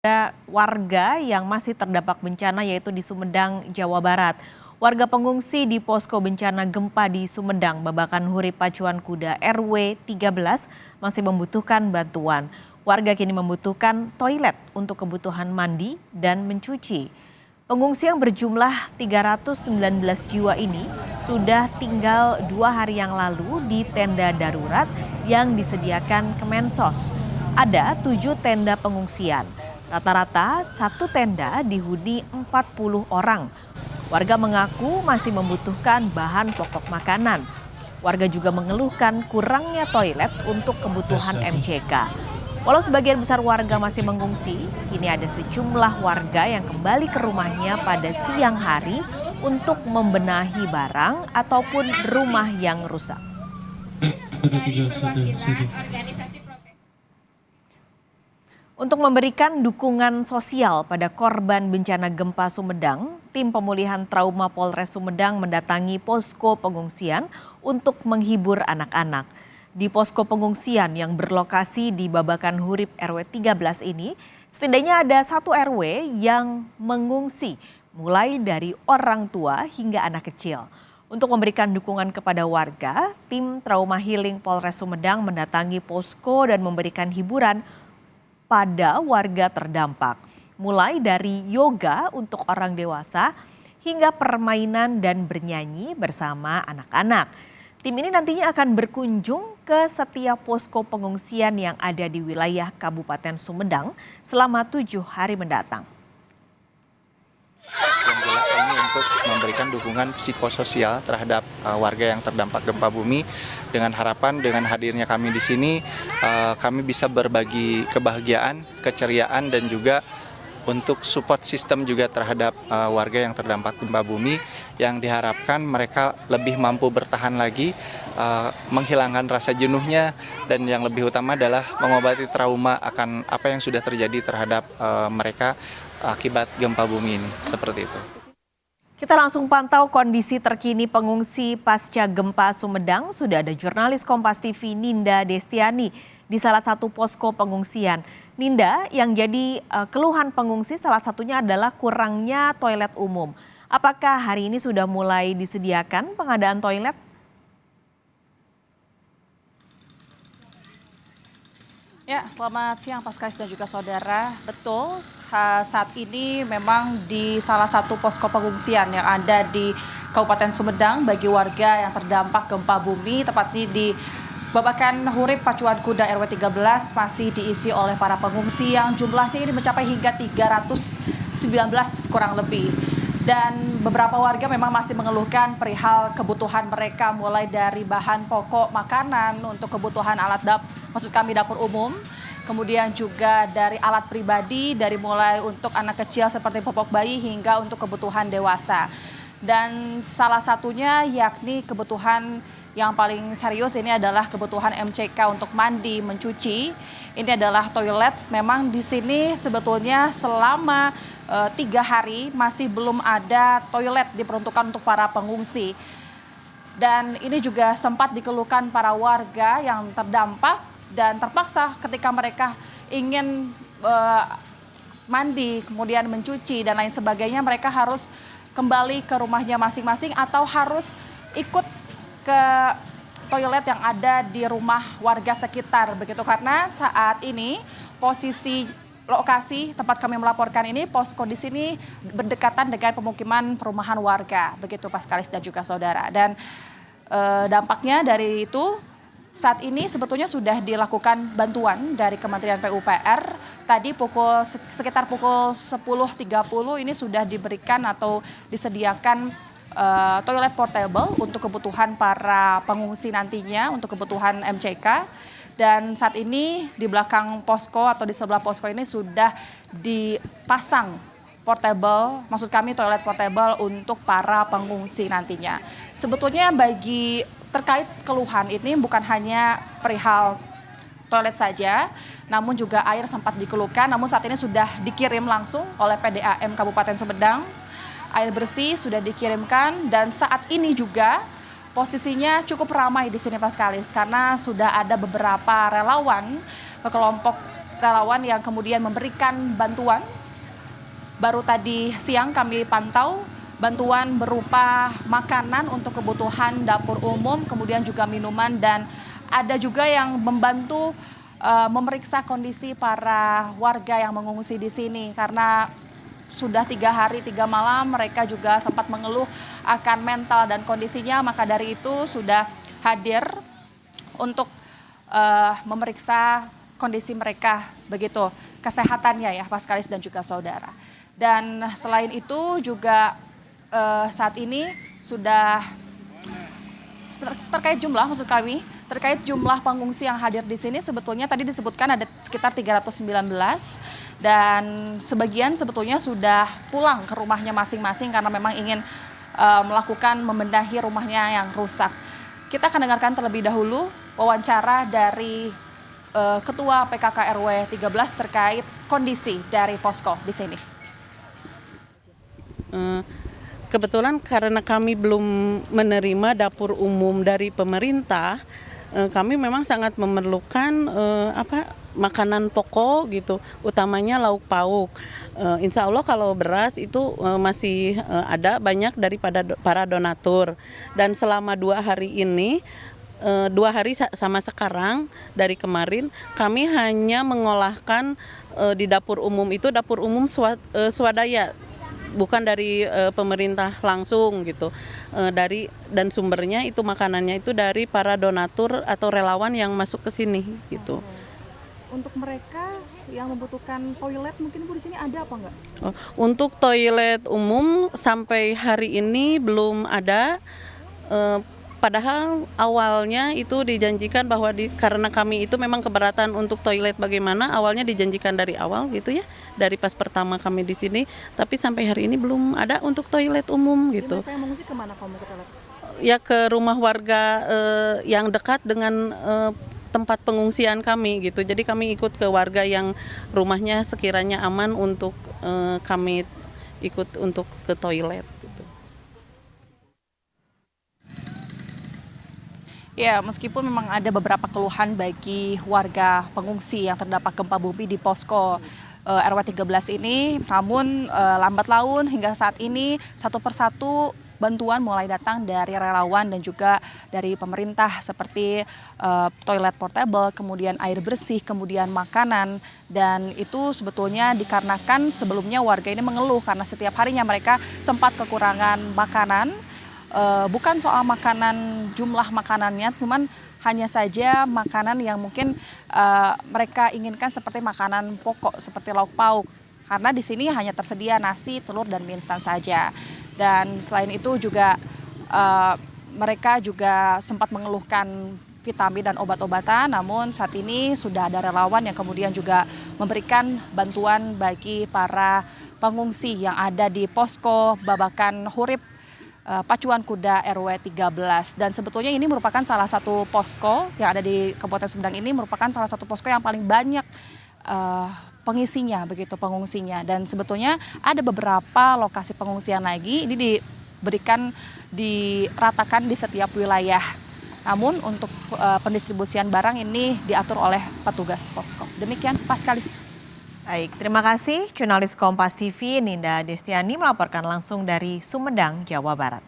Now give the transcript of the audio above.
Ada warga yang masih terdampak bencana yaitu di Sumedang, Jawa Barat. Warga pengungsi di posko bencana gempa di Sumedang, Babakan Hurip Pacuan Kuda RW 13 masih membutuhkan bantuan. Warga kini membutuhkan toilet untuk kebutuhan mandi dan mencuci. Pengungsi yang berjumlah 319 jiwa ini sudah tinggal 2 hari yang lalu di tenda darurat yang disediakan Kemensos. Ada 7 tenda pengungsian. Rata-rata satu tenda dihuni 40 orang. Warga mengaku masih membutuhkan bahan pokok makanan. Warga juga mengeluhkan kurangnya toilet untuk kebutuhan MCK. Walau sebagian besar warga masih mengungsi, kini ada sejumlah warga yang kembali ke rumahnya pada siang hari untuk membenahi barang ataupun rumah yang rusak. Untuk memberikan dukungan sosial pada korban bencana gempa Sumedang, tim pemulihan trauma Polres Sumedang mendatangi posko pengungsian untuk menghibur anak-anak. Di posko pengungsian yang berlokasi di Babakan Hurip RW 13 ini, setidaknya ada 1 RW yang mengungsi, mulai dari orang tua hingga anak kecil. Untuk memberikan dukungan kepada warga, tim Trauma Healing Polres Sumedang mendatangi posko dan memberikan hiburan pada warga terdampak, mulai dari yoga untuk orang dewasa hingga permainan dan bernyanyi bersama anak-anak. Tim ini nantinya akan berkunjung ke setiap posko pengungsian yang ada di wilayah Kabupaten Sumedang selama 7 hari mendatang. Yang jelas ini untuk memberikan dukungan psikososial terhadap warga yang terdampak gempa bumi, dengan harapan dengan hadirnya kami di sini kami bisa berbagi kebahagiaan, keceriaan, dan juga untuk support system juga terhadap warga yang terdampak gempa bumi, yang diharapkan mereka lebih mampu bertahan lagi, menghilangkan rasa jenuhnya, dan yang lebih utama adalah mengobati trauma akan apa yang sudah terjadi terhadap mereka akibat gempa bumi ini, seperti itu. Kita langsung pantau kondisi terkini pengungsi pasca gempa Sumedang. Sudah ada jurnalis Kompas TV Ninda Destiani di salah satu posko pengungsian. Ninda, yang jadi keluhan pengungsi salah satunya adalah kurangnya toilet umum. Apakah hari ini sudah mulai disediakan pengadaan toilet? Ya, selamat siang Paskais dan juga saudara. Betul, saat ini memang di salah satu posko pengungsian yang ada di Kabupaten Sumedang bagi warga yang terdampak gempa bumi, tepatnya di Babakan Hurip Pacuan Kuda RW 13 masih diisi oleh para pengungsi yang jumlahnya ini mencapai hingga 319 kurang lebih. Dan beberapa warga memang masih mengeluhkan perihal kebutuhan mereka, mulai dari bahan pokok makanan untuk kebutuhan alat dapur umum, kemudian juga dari alat pribadi, dari mulai untuk anak kecil seperti popok bayi hingga untuk kebutuhan dewasa. Dan salah satunya yakni kebutuhan yang paling serius ini adalah kebutuhan MCK untuk mandi, mencuci. Ini adalah toilet. Memang di sini sebetulnya selama 3 hari masih belum ada toilet diperuntukkan untuk para pengungsi. Dan ini juga sempat dikeluhkan para warga yang terdampak dan terpaksa ketika mereka ingin mandi, kemudian mencuci dan lain sebagainya, mereka harus kembali ke rumahnya masing-masing atau harus ikut ke toilet yang ada di rumah warga sekitar begitu, karena saat ini posisi lokasi tempat kami melaporkan ini, posko di sini berdekatan dengan pemukiman perumahan warga begitu Paskalis dan juga saudara. Dan dampaknya dari itu saat ini sebetulnya sudah dilakukan bantuan dari Kementerian PUPR. Tadi sekitar pukul 10.30 ini sudah diberikan atau disediakan toilet portable untuk kebutuhan para pengungsi nantinya, untuk kebutuhan MCK. Dan saat ini di belakang posko atau di sebelah posko ini sudah dipasang portable, maksud kami toilet portable untuk para pengungsi nantinya. Sebetulnya bagi terkait keluhan ini bukan hanya perihal toilet saja, namun juga air sempat dikeluhkan, namun saat ini sudah dikirim langsung oleh PDAM Kabupaten Sumedang. Air bersih sudah dikirimkan dan saat ini juga posisinya cukup ramai di sini Paskalis, karena sudah ada beberapa relawan kelompok relawan yang kemudian memberikan bantuan. Baru tadi siang kami pantau bantuan berupa makanan untuk kebutuhan dapur umum, kemudian juga minuman, dan ada juga yang membantu memeriksa kondisi para warga yang mengungsi di sini karena sudah 3 hari 3 malam mereka juga sempat mengeluh akan mental dan kondisinya, maka dari itu sudah hadir untuk memeriksa kondisi mereka, begitu kesehatannya ya Pak Skalis dan juga saudara. Dan selain itu juga saat ini sudah terkait jumlah, maksud kami terkait jumlah pengungsi yang hadir di sini, sebetulnya tadi disebutkan ada sekitar 319 dan sebagian sebetulnya sudah pulang ke rumahnya masing-masing karena memang ingin melakukan membenahi rumahnya yang rusak. Kita akan dengarkan terlebih dahulu wawancara dari Ketua PKK RW 13 terkait kondisi dari posko di sini. Kebetulan karena kami belum menerima dapur umum dari pemerintah, kami memang sangat memerlukan makanan pokok gitu, utamanya lauk pauk. Insya Allah kalau beras itu masih ada banyak daripada para donatur. Dan selama 2 hari ini, 2 hari sama sekarang dari kemarin, kami hanya mengolahkan di dapur umum itu dapur umum swadaya. Bukan dari pemerintah langsung gitu, dan sumbernya itu makanannya itu dari para donatur atau relawan yang masuk ke sini gitu. Untuk mereka yang membutuhkan toilet mungkin Bu di sini ada apa enggak? Untuk toilet umum sampai hari ini belum ada. Padahal awalnya itu dijanjikan bahwa karena kami itu memang keberatan untuk toilet bagaimana, awalnya dijanjikan dari awal gitu ya, dari pas pertama kami di sini, tapi sampai hari ini belum ada untuk toilet umum gitu. Mereka yang mengungsi kemana kamu ke toilet? Ya ke rumah warga yang dekat dengan tempat pengungsian kami gitu. Jadi kami ikut ke warga yang rumahnya sekiranya aman untuk kami ikut untuk ke toilet gitu. Ya, meskipun memang ada beberapa keluhan bagi warga pengungsi yang terdampak gempa bumi di posko RW 13 ini, namun lambat laun hingga saat ini satu persatu bantuan mulai datang dari relawan dan juga dari pemerintah seperti toilet portable, kemudian air bersih, kemudian makanan, dan itu sebetulnya dikarenakan sebelumnya warga ini mengeluh karena setiap harinya mereka sempat kekurangan makanan. Bukan soal makanan, jumlah makanannya, cuman hanya saja makanan yang mungkin mereka inginkan seperti makanan pokok, seperti lauk pauk. Karena di sini hanya tersedia nasi, telur, dan mie instan saja. Dan selain itu juga mereka juga sempat mengeluhkan vitamin dan obat-obatan, namun saat ini sudah ada relawan yang kemudian juga memberikan bantuan bagi para pengungsi yang ada di posko Babakan Hurip Pacuan Kuda RW 13. Dan sebetulnya ini merupakan salah satu posko yang ada di Kabupaten Sumedang, ini merupakan salah satu posko yang paling banyak pengisinya, begitu pengungsinya. Dan sebetulnya ada beberapa lokasi pengungsian lagi, ini diratakan di setiap wilayah. Namun untuk pendistribusian barang ini diatur oleh petugas posko. Demikian Pak Skalis. Baik, terima kasih. Jurnalis Kompas TV Ninda Destiani melaporkan langsung dari Sumedang, Jawa Barat.